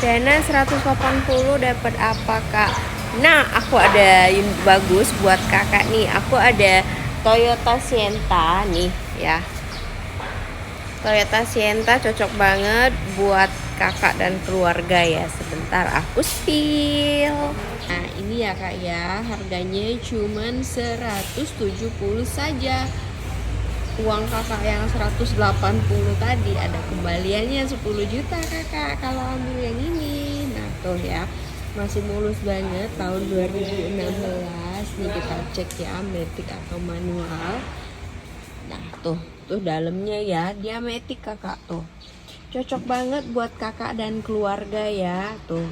Dana 180 dapat apa kak? Nah, aku ada yang bagus buat kakak nih. Aku ada Toyota Sienna nih ya. Toyota Sienna cocok banget buat kakak dan keluarga ya. Sebentar aku spill. Nah, ini ya kak ya. Harganya cuman 170 saja. Uang kakak yang 180 tadi ada kembaliannya 10 juta kakak kalau ambil yang ini. Nah tuh ya, masih mulus banget tahun 2016 nih. Kita cek ya, matic atau manual. Nah tuh dalamnya ya, dia matic kakak tuh. Cocok banget buat kakak dan keluarga ya tuh.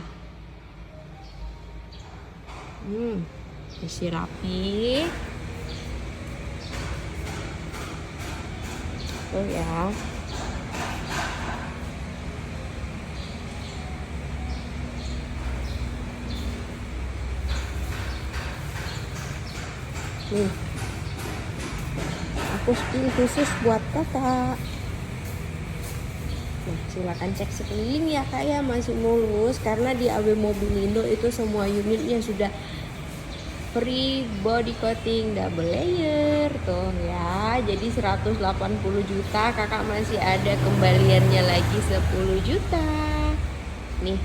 Isi rapi tuh ya. Nih, aku spill khusus buat kakak. Nah, silakan cek sekeliling ya kak ya, masih mulus karena di AB Mobilindo itu semua unitnya sudah free body coating double layer tuh ya. Jadi 180 juta, kakak masih ada kembaliannya lagi 10 juta. Nih,